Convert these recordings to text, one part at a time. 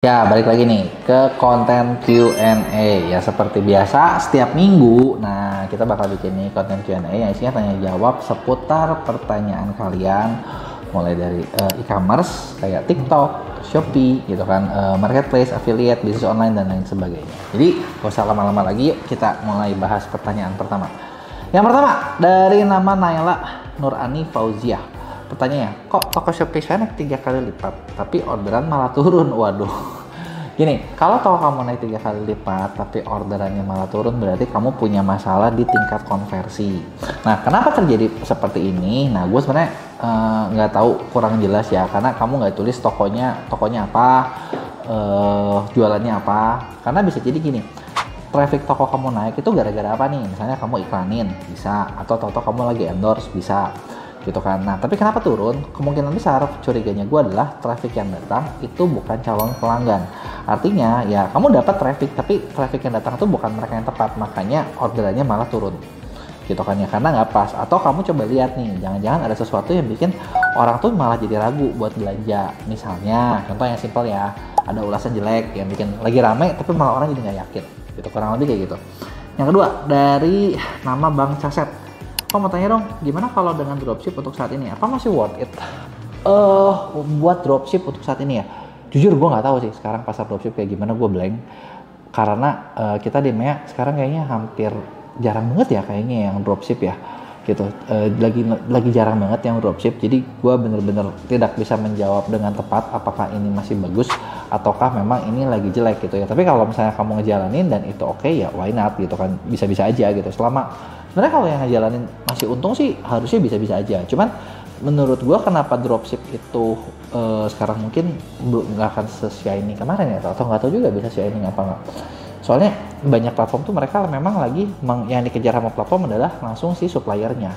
Ya, balik lagi nih ke konten Q&A. Ya, seperti biasa setiap minggu. Nah, kita bakal bikin nih konten Q&A yang isinya tanya jawab seputar pertanyaan kalian, mulai dari e-commerce kayak TikTok, Shopee gitu kan, marketplace, affiliate, bisnis online dan lain sebagainya. Jadi, gak usah lama-lama lagi, yuk kita mulai bahas pertanyaan pertama. Yang pertama dari nama Naila Nurani Fauziah. Pertanyaannya, kok toko Shopee saya naik 3 kali lipat, tapi orderan malah turun? Waduh. Gini, kalau toko kamu naik 3 kali lipat, tapi orderannya malah turun, berarti kamu punya masalah di tingkat konversi. Nah, kenapa terjadi seperti ini? Nah, gue sebenarnya nggak tahu, kurang jelas ya, karena kamu nggak tulis tokonya apa, jualannya apa. Karena bisa jadi gini, traffic toko kamu naik itu gara-gara apa nih? Misalnya kamu iklanin, bisa. Atau toko kamu lagi endorse, bisa. Gitu kan. Nah, tapi kenapa turun? Kemungkinan besar curiganya gue adalah traffic yang datang itu bukan calon pelanggan. Artinya ya kamu dapat traffic, tapi traffic yang datang itu bukan mereka yang tepat, makanya orderannya malah turun. Gitu kan ya, karena nggak pas. Atau kamu coba lihat nih, jangan-jangan ada sesuatu yang bikin orang tuh malah jadi ragu buat belanja. Misalnya, contoh yang simpel ya, ada ulasan jelek yang bikin lagi rame tapi malah orang jadi nggak yakin. Gitu, kurang lebih kayak gitu. Yang kedua, dari nama Bang Caset. Kok mau tanya dong, gimana kalau dengan dropship untuk saat ini? Apa masih worth it? Buat dropship untuk saat ini ya? Jujur gue nggak tahu sih sekarang pasar dropship kayak gimana, gue blank. Karena kita di MEA sekarang kayaknya hampir jarang banget ya kayaknya yang dropship ya. Gitu. Lagi jarang banget yang dropship. Jadi gue bener-bener tidak bisa menjawab dengan tepat apakah ini masih bagus ataukah memang ini lagi jelek gitu ya. Tapi kalau misalnya kamu ngejalanin dan itu oke, ya why not gitu kan, bisa-bisa aja gitu. Sebenarnya kalau yang ngejalanin masih untung sih harusnya bisa-bisa aja. Cuman menurut gua kenapa dropship itu sekarang mungkin nggak akan se-shining kemarin ya, atau nggak tahu juga bisa shining apa nggak. Soalnya banyak platform tuh mereka memang lagi yang dikejar sama platform adalah langsung si suppliernya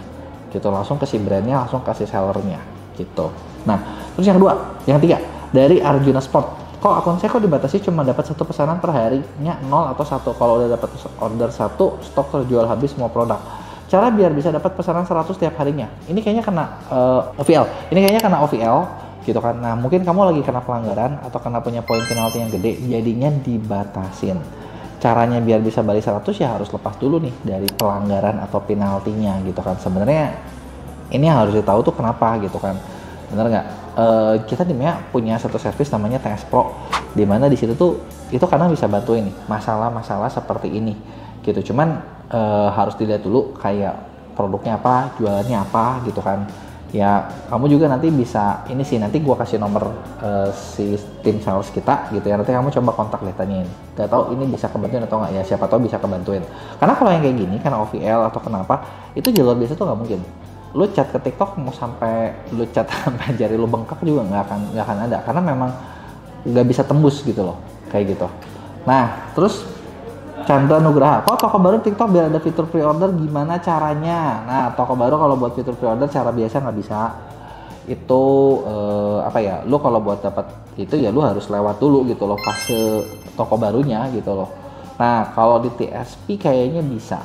gitu, langsung ke si brandnya, langsung ke si sellernya gitu. Nah, terus yang ketiga dari Arjuna Sport. Kok akun saya dibatasi cuma dapat 1 pesanan per harinya, 0 atau 1. Kalau udah dapat order 1, stok terjual habis semua produk. Cara biar bisa dapat pesanan 100 setiap harinya. Ini kayaknya kena OVL. Ini kayaknya kena OVL gitu kan. Nah, mungkin kamu lagi kena pelanggaran atau kena punya poin penalti yang gede, jadinya dibatasin. Caranya biar bisa balik 100 ya harus lepas dulu nih dari pelanggaran atau penaltinya gitu kan. Sebenarnya ini yang harus ditahu tuh kenapa gitu kan. Bener nggak? Kita di MEA punya satu service namanya TS Pro, dimana di situ tuh itu kadang bisa bantuin nih masalah-masalah seperti ini gitu. Cuman harus dilihat dulu kayak produknya apa, jualannya apa gitu kan. Ya kamu juga nanti bisa ini sih, nanti gua kasih nomor si tim sales kita gitu ya, nanti kamu coba kontak deh, tanyain. Gak tahu ini bisa kebantuin atau nggak ya, siapa tahu bisa kebantuin. Karena kalau yang kayak gini karena OVL atau kenapa itu jalur biasa tuh nggak mungkin. Lu chat ke TikTok mau sampai lu chat sampai jari lu bengkak juga nggak akan ada, karena memang nggak bisa tembus gitu loh kayak gitu. Nah, terus Chandra Nugraha, kok toko baru TikTok biar ada fitur pre-order gimana caranya? Nah, toko baru kalau buat fitur pre-order cara biasa nggak bisa. Itu apa ya? Lu kalau buat dapat itu ya lu harus lewat dulu gitu loh fase toko barunya gitu loh. Nah, kalau di TSP kayaknya bisa.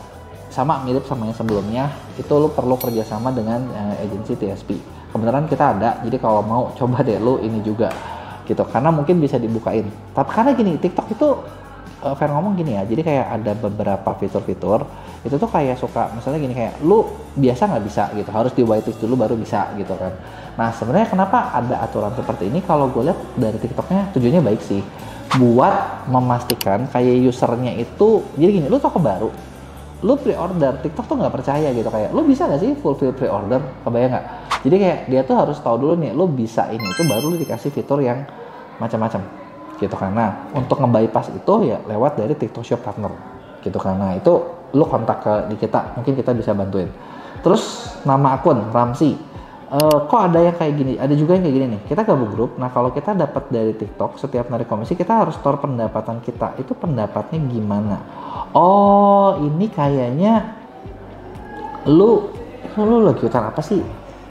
Sama mirip sama yang sebelumnya, itu lu perlu kerjasama dengan agensi TSP. Kebenaran kita ada, jadi kalau mau coba deh lu ini juga gitu, karena mungkin bisa dibukain. Tapi karena gini, TikTok itu fair ngomong gini ya, jadi kayak ada beberapa fitur-fitur itu tuh kayak suka misalnya gini, kayak lu biasa nggak bisa gitu, harus di whitelist dulu baru bisa gitu kan. Nah, sebenarnya kenapa ada aturan seperti ini? Kalau gue lihat dari TikToknya tujuannya baik sih, buat memastikan kayak usernya itu, jadi gini, lu toko baru, lu pre-order, TikTok tuh nggak percaya gitu, kayak lu bisa nggak sih fulfill pre-order, kebayang nggak? Jadi kayak dia tuh harus tahu dulu nih, lu bisa ini, itu baru lu dikasih fitur yang macam-macam gitu. Karena untuk nge-bypass itu ya lewat dari TikTok Shop Partner gitu. Karena itu lu kontak ke di kita, mungkin kita bisa bantuin. Terus nama akun Ramsi, kok ada yang kayak gini, ada juga yang kayak gini nih, kita gabung grup. Nah, kalau kita dapat dari TikTok setiap narik komisi, kita harus store pendapatan kita, itu pendapatnya gimana? Oh, ini kayaknya lu lagi ikutan apa sih?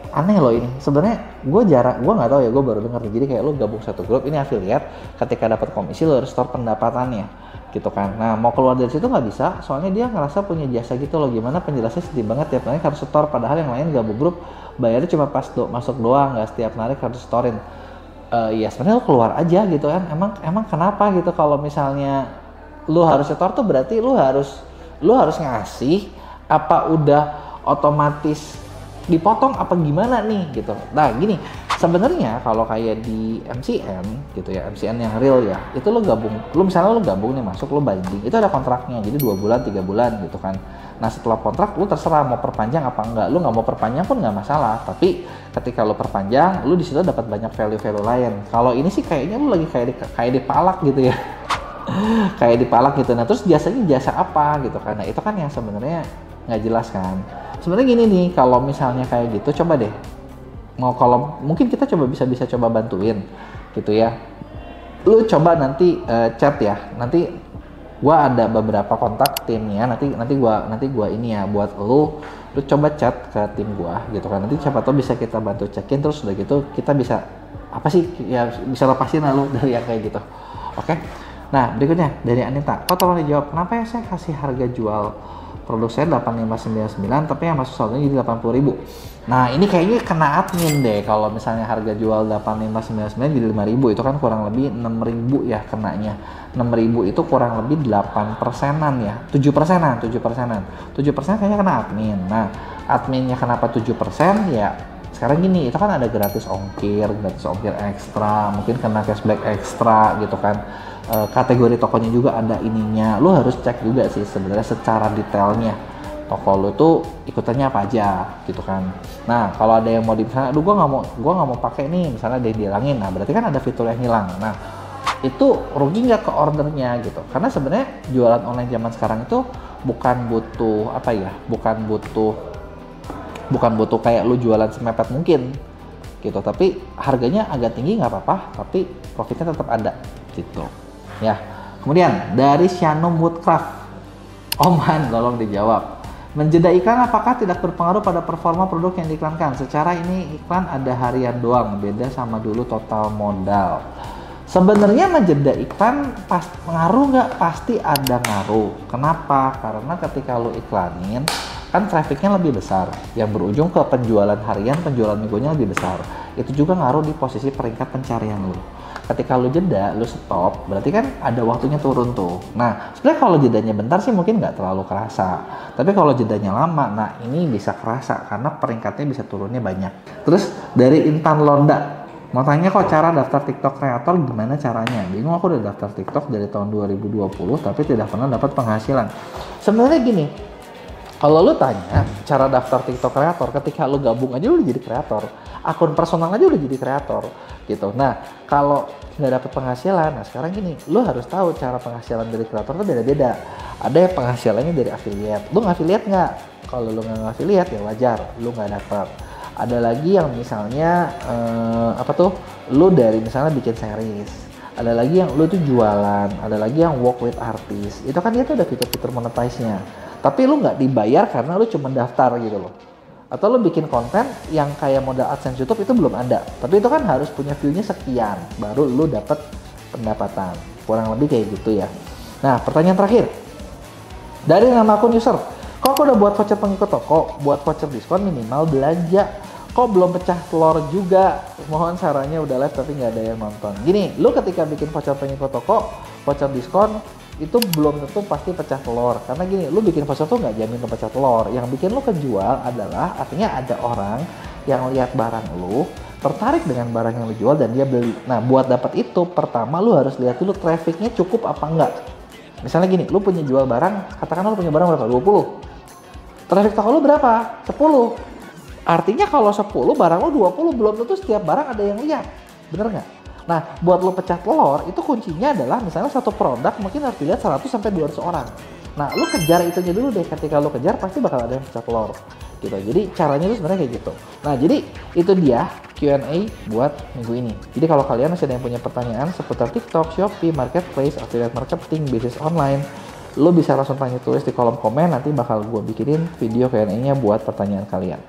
Aneh loh ini. Sebenarnya gue nggak tahu ya, gue baru dengar. Jadi kayak lu gabung satu grup, ini affiliate, ketika dapat komisi lu harus store pendapatannya gitu kan. Nah, mau keluar dari situ nggak bisa, soalnya dia ngerasa punya jasa gitu loh. Gimana penjelasannya sedih banget, tiap narik harus store, padahal yang lain gabung grup bayarnya cuma pas masuk doang, nggak setiap narik harus storein. Ya sebenarnya lu keluar aja gitu kan. Emang kenapa gitu kalau misalnya lu harus setor tuh berarti lu harus ngasih apa udah otomatis dipotong apa gimana nih gitu. Nah gini, sebenarnya kalau kayak di MCN gitu ya, MCN yang real ya, itu lu misalnya lu gabung nih masuk, lu binding, itu ada kontraknya, jadi 2 bulan, 3 bulan gitu kan. Nah setelah kontrak lu terserah mau perpanjang apa enggak, lu nggak mau perpanjang pun nggak masalah, tapi ketika lu perpanjang, lu di situ dapat banyak value-value lain. Kalau ini sih kayaknya lu lagi kayak dipalak gitu ya. Kayak dipalak gitu. Nah terus jasanya jasa apa gitu, karena itu kan yang sebenarnya nggak jelas kan. Sebenarnya gini nih, kalau misalnya kayak gitu coba deh, kalau mungkin kita bisa coba bantuin gitu ya, lu coba nanti chat ya, nanti gua ada beberapa kontak timnya, nanti gua ini ya buat lu coba chat ke tim gua gitu kan, nanti siapa tahu bisa kita bantu cekin, terus udah gitu kita bisa apa sih ya, bisa lepasin lu dari yang kayak gitu. Oke. Nah berikutnya dari Anita, kok tolong dijawab kenapa ya saya kasih harga jual produk saya 8599 tapi yang masuk saldonya jadi 80.000. Nah ini kayaknya kena admin deh kalau misalnya harga jual 8599 jadi 5.000, itu kan kurang lebih 6.000 ya kenanya. 6.000 itu kurang lebih 8%-an ya, 7%-an 7% kayaknya kena admin. Nah adminnya kenapa 7% ya, sekarang gini, itu kan ada gratis ongkir ekstra, mungkin kena cashback ekstra gitu kan. Kategori tokonya juga ada ininya, lu harus cek juga sih sebenarnya secara detailnya toko lu tuh ikutannya apa aja gitu kan. Nah kalau ada yang mau misalnya, aduh gua nggak mau pakai nih, misalnya ada yang dihilangin, nah berarti kan ada fitur yang hilang. Nah itu rugi nggak ke ordernya gitu, karena sebenarnya jualan online zaman sekarang itu bukan butuh kayak lu jualan semepet mungkin gitu, tapi harganya agak tinggi nggak apa-apa, tapi profitnya tetap ada gitu ya. Kemudian dari Shanum Woodcraft, Oman tolong dijawab, menjeda iklan apakah tidak berpengaruh pada performa produk yang diiklankan? Secara ini iklan ada harian doang, beda sama dulu total modal. Sebenarnya menjeda iklan ngaruh nggak? Pasti ada ngaruh. Kenapa? Karena ketika lu iklanin kan trafficnya lebih besar, yang berujung ke penjualan harian, penjualan minggunya lebih besar. Itu juga ngaruh di posisi peringkat pencarian lu. Ketika lu jeda, lu stop, berarti kan ada waktunya turun tuh. Nah, sebenarnya kalau jedanya bentar sih mungkin nggak terlalu kerasa. Tapi kalau jedanya lama, nah ini bisa kerasa karena peringkatnya bisa turunnya banyak. Terus dari Intan Londa, mau tanya kok cara daftar TikTok kreator gimana caranya? Bingung, aku udah daftar TikTok dari tahun 2020 tapi tidak pernah dapat penghasilan. Sebenarnya gini, kalau lu tanya cara daftar TikTok kreator, ketika lu gabung aja lu udah jadi kreator. Akun personal aja udah jadi kreator gitu. Nah, kalau nggak dapat penghasilan, nah sekarang gini, lu harus tahu cara penghasilan dari kreator tuh beda-beda. Ada yang penghasilannya dari affiliate. Lu ngafiliate nggak? Kalau lu nggak ngafiliate ya wajar, lu nggak dapat. Ada lagi yang misalnya lu dari misalnya bikin series. Ada lagi yang lu tuh jualan. Ada lagi yang work with artist. Itu kan dia tuh ada fitur-fitur monetize-nya. Tapi lu nggak dibayar karena lu cuma daftar gitu loh. Atau lu bikin konten yang kayak modal AdSense YouTube itu belum ada. Tapi itu kan harus punya view-nya sekian, baru lu dapat pendapatan. Kurang lebih kayak gitu ya. Nah, pertanyaan terakhir. Dari nama akun user, kok aku udah buat voucher pengikut toko, buat voucher diskon minimal belanja. Kok belum pecah telur juga? Mohon sarannya, udah live tapi nggak ada yang nonton. Gini, lu ketika bikin voucher pengikut toko, voucher diskon, itu belum tentu pasti pecah telur, karena gini, lu bikin voucher tuh nggak jamin ke pecah telur. Yang bikin lu kejual adalah artinya ada orang yang lihat barang lu, tertarik dengan barang yang lu jual dan dia beli. Nah buat dapat itu, pertama lu harus lihat dulu trafficnya cukup apa enggak. Misalnya gini, lu punya jual barang, katakanlah lu punya barang berapa? 20. Traffic toko lu berapa? 10. Artinya kalau 10 barang lu 20, belum tentu setiap barang ada yang lihat, bener nggak? Nah, buat lo pecah telur, itu kuncinya adalah misalnya satu produk mungkin harus dilihat 100 sampai 200 orang. Nah, lo kejar itunya dulu deh. Ketika lo kejar, pasti bakal ada yang pecah telur. Gitu. Jadi, caranya itu sebenarnya kayak gitu. Nah, jadi itu dia Q&A buat minggu ini. Jadi, kalau kalian masih ada yang punya pertanyaan seputar TikTok, Shopee, Marketplace, Affiliate Marketing, bisnis online, lo bisa langsung tanya tulis di kolom komen. Nanti bakal gue bikinin video Q&A-nya buat pertanyaan kalian.